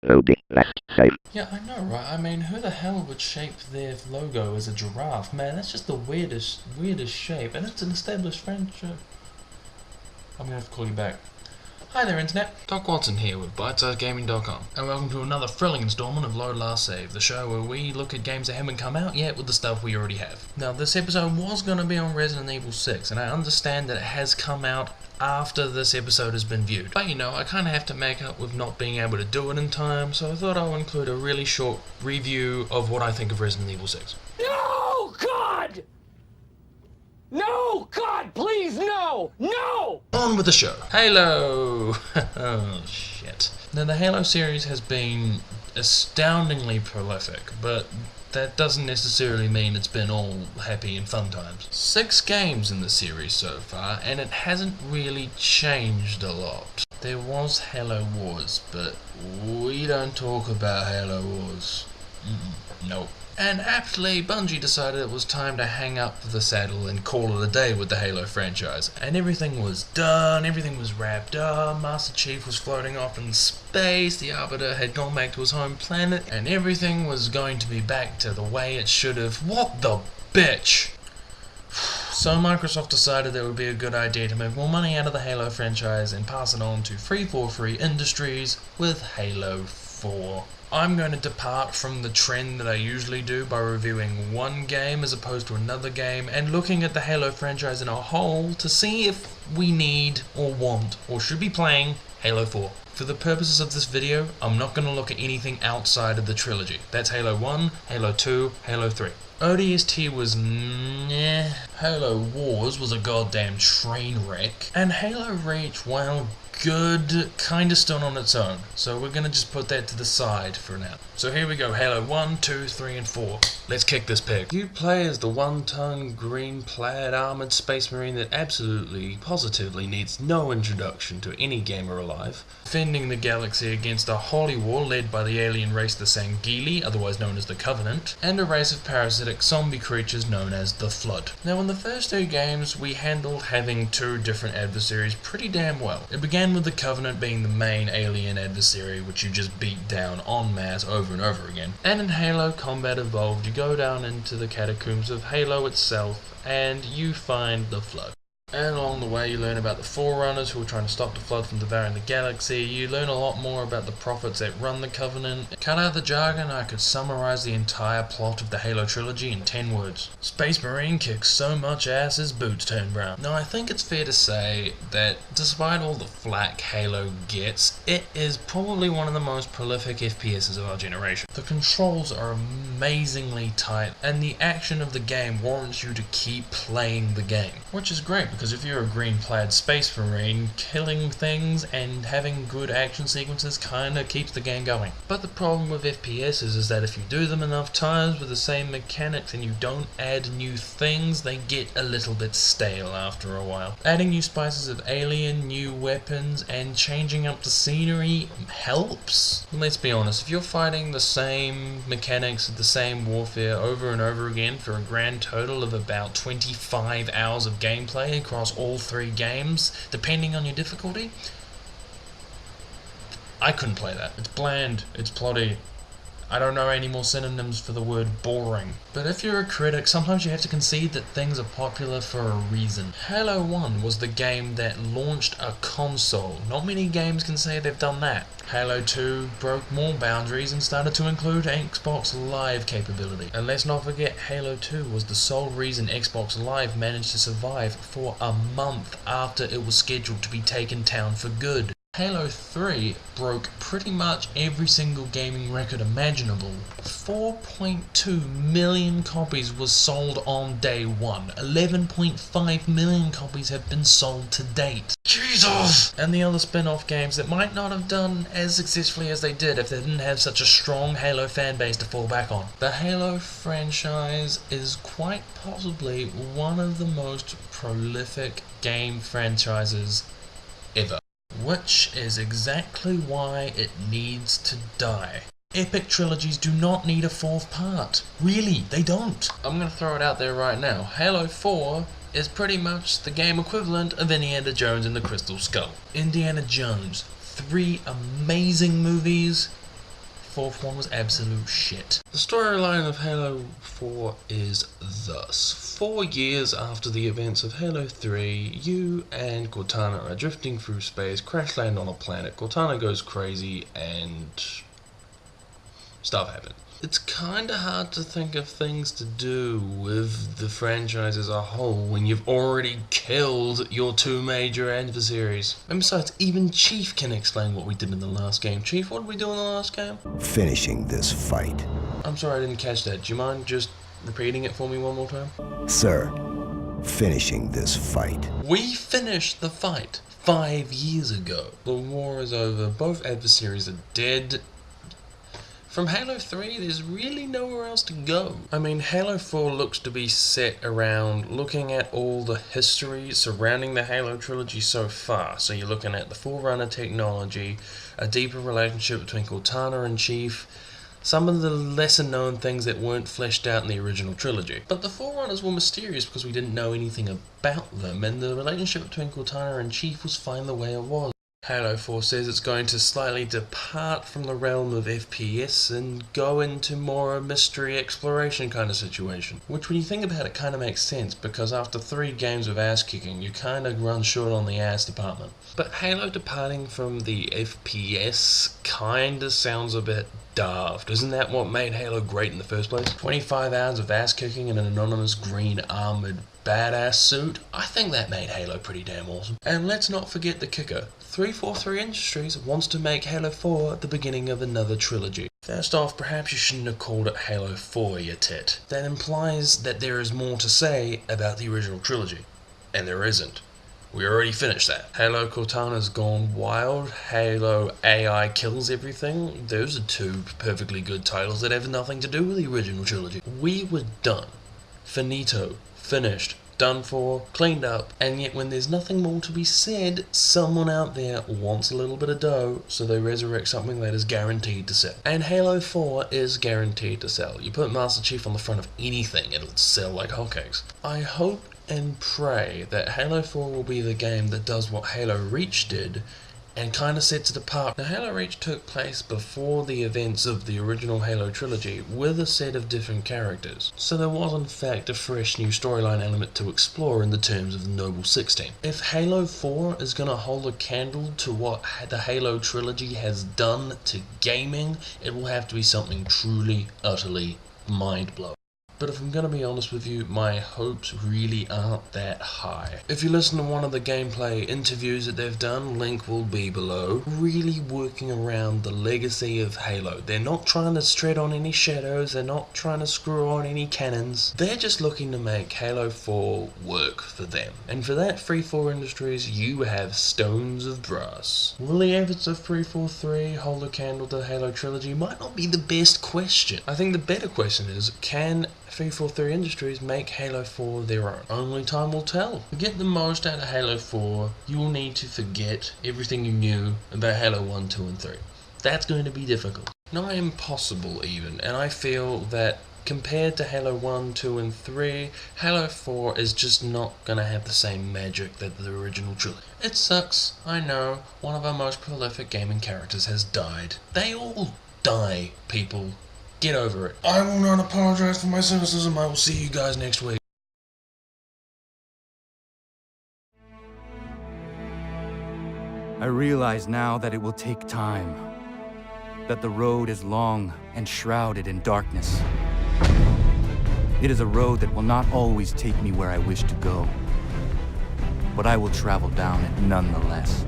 Loading left save. Yeah, I know, right? I mean, who the hell would shape their logo as a giraffe? Man, that's just the weirdest shape, and it's an established franchise. I'm gonna have to call you back. Hi there, Internet. Doc Watson here with BitesizeGaming.com, and welcome to another thrilling installment of Load Last Save, the show where we look at games that haven't come out yet with the stuff we already have. Now, this episode was going to be on Resident Evil 6, and I understand that it has come out after this episode has been viewed. But you know, I kind of have to make up with not being able to do it in time, so I thought I would include a really short review of what I think of Resident Evil 6. No, God! No, God, please, no! No! On with the show. Halo! Oh, shit. Now, the Halo series has been astoundingly prolific, but that doesn't necessarily mean it's been all happy and fun times. 6 games in the series so far, and it hasn't really changed a lot. There was Halo Wars, but we don't talk about Halo Wars. Nope. And aptly, Bungie decided it was time to hang up the saddle and call it a day with the Halo franchise. And everything was done, everything was wrapped up, Master Chief was floating off in space, the Arbiter had gone back to his home planet, and everything was going to be back to the way it should have. What the bitch? So Microsoft decided it would be a good idea to make more money out of the Halo franchise and pass it on to 343 Industries with Halo 4. I'm going to depart from the trend that I usually do by reviewing one game as opposed to another game and looking at the Halo franchise in a whole to see if we need or want or should be playing Halo 4. For the purposes of this video, I'm not going to look at anything outside of the trilogy. That's Halo 1, Halo 2, Halo 3. ODST was meh, Halo Wars was a goddamn train wreck, and Halo Reach, while good, kinda stood on its own, so we're gonna just put that to the side for now. So here we go, Halo 1, 2, 3, and 4. Let's kick this pig. You play as the one-ton, green-plaid armoured space marine that absolutely, positively needs no introduction to any gamer alive, defending the galaxy against a holy war led by the alien race the Sangheili, otherwise known as the Covenant, and a race of parasitic zombie creatures known as the Flood. Now in the first 2 games, we handled having 2 different adversaries pretty damn well. It began with the Covenant being the main alien adversary, which you just beat down en masse over and over again. And in Halo Combat Evolved, you go down into the catacombs of Halo itself, and you find the Flood. And along the way you learn about the Forerunners who are trying to stop the Flood from devouring the galaxy. You learn a lot more about the prophets that run the Covenant. Cut out the jargon, I could summarize the entire plot of the Halo trilogy in 10 words. Space Marine kicks so much ass his boots turn brown. Now I think it's fair to say that despite all the flack Halo gets, it is probably one of the most prolific FPSs of our generation. The controls are amazingly tight, and the action of the game warrants you to keep playing the game. Which is great, because if you're a green-clad space marine, killing things and having good action sequences kinda keeps the game going. But the problem with FPSs is that if you do them enough times with the same mechanics and you don't add new things, they get a little bit stale after a while. Adding new spices of alien, new weapons, and changing up the scenery helps. Let's be honest, if you're fighting the same mechanics, the same warfare over and over again for a grand total of about 25 hours of gameplay across all 3 games, depending on your difficulty, I couldn't play that. It's bland, it's plotty. I don't know any more synonyms for the word boring. But if you're a critic, sometimes you have to concede that things are popular for a reason. Halo 1 was the game that launched a console. Not many games can say they've done that. Halo 2 broke more boundaries and started to include Xbox Live capability. And let's not forget, Halo 2 was the sole reason Xbox Live managed to survive for a month after it was scheduled to be taken down for good. Halo 3 broke pretty much every single gaming record imaginable. 4.2 million copies was sold on day 1. 11.5 million copies have been sold to date. Jesus! And the other spin-off games that might not have done as successfully as they did if they didn't have such a strong Halo fanbase to fall back on. The Halo franchise is quite possibly one of the most prolific game franchises ever. Which is exactly why it needs to die. Epic trilogies do not need a 4th part. Really, they don't. I'm gonna throw it out there right now. Halo 4 is pretty much the game equivalent of Indiana Jones and the Crystal Skull. Indiana Jones, 3 amazing movies, fourth one was absolute shit. The storyline of Halo 4 is thus. 4 years after the events of Halo 3, you and Cortana are drifting through space, crash land on a planet, Cortana goes crazy, and stuff happens. It's kinda hard to think of things to do with the franchise as a whole when you've already killed your two major adversaries. And besides, even Chief can explain what we did in the last game. Chief, what did we do in the last game? Finishing this fight. I'm sorry, I didn't catch that. Do you mind just repeating it for me one more time? Sir, finishing this fight. We finished the fight 5 years ago. The war is over, both adversaries are dead. From Halo 3, there's really nowhere else to go. I mean, Halo 4 looks to be set around looking at all the history surrounding the Halo trilogy so far. So you're looking at the Forerunner technology, a deeper relationship between Cortana and Chief, some of the lesser known things that weren't fleshed out in the original trilogy. But the Forerunners were mysterious because we didn't know anything about them, and the relationship between Cortana and Chief was fine the way it was. Halo 4 says it's going to slightly depart from the realm of FPS and go into more a mystery exploration kind of situation. Which, when you think about it, kind of makes sense, because after 3 games of ass kicking, you kind of run short on the ass department. But Halo departing from the FPS kind of sounds a bit daft. Isn't that what made Halo great in the first place? 25 hours of ass kicking in an anonymous green armored badass suit? I think that made Halo pretty damn awesome. And let's not forget the kicker. 343 Industries wants to make Halo 4 the beginning of another trilogy. First off, perhaps you shouldn't have called it Halo 4, you tit. That implies that there is more to say about the original trilogy. And there isn't. We already finished that. Halo Cortana's Gone Wild, Halo AI Kills Everything. Those are 2 perfectly good titles that have nothing to do with the original trilogy. We were done. Finito. Finished. Done for, cleaned up, and yet when there's nothing more to be said, someone out there wants a little bit of dough, so they resurrect something that is guaranteed to sell. And Halo 4 is guaranteed to sell. You put Master Chief on the front of anything, it'll sell like hotcakes. I hope and pray that Halo 4 will be the game that does what Halo Reach did, and kind of sets it apart. Now, Halo Reach took place before the events of the original Halo trilogy with a set of different characters, so there was in fact a fresh new storyline element to explore in the terms of the Noble 16. If Halo 4 is going to hold a candle to what the Halo trilogy has done to gaming, it will have to be something truly, utterly mind-blowing. But if I'm going to be honest with you, my hopes really aren't that high. If you listen to one of the gameplay interviews that they've done, link will be below, really working around the legacy of Halo. They're not trying to tread on any shadows, they're not trying to screw on any cannons. They're just looking to make Halo 4 work for them. And for that, 343 Industries, you have stones of brass. Will the efforts of 343 hold a candle to the Halo trilogy? Might not be the best question. I think the better question is, can 343 Industries make Halo 4 their own? Only time will tell. To get the most out of Halo 4, you will need to forget everything you knew about Halo 1, 2, and 3. That's going to be difficult. Not impossible even, and I feel that compared to Halo 1, 2, and 3, Halo 4 is just not going to have the same magic that the original trilogy. It sucks, I know, one of our most prolific gaming characters has died. They all die, people. Get over it. I will not apologize for my cynicism. I will see you guys next week. I realize now that it will take time, that the road is long and shrouded in darkness. It is a road that will not always take me where I wish to go, but I will travel down it nonetheless.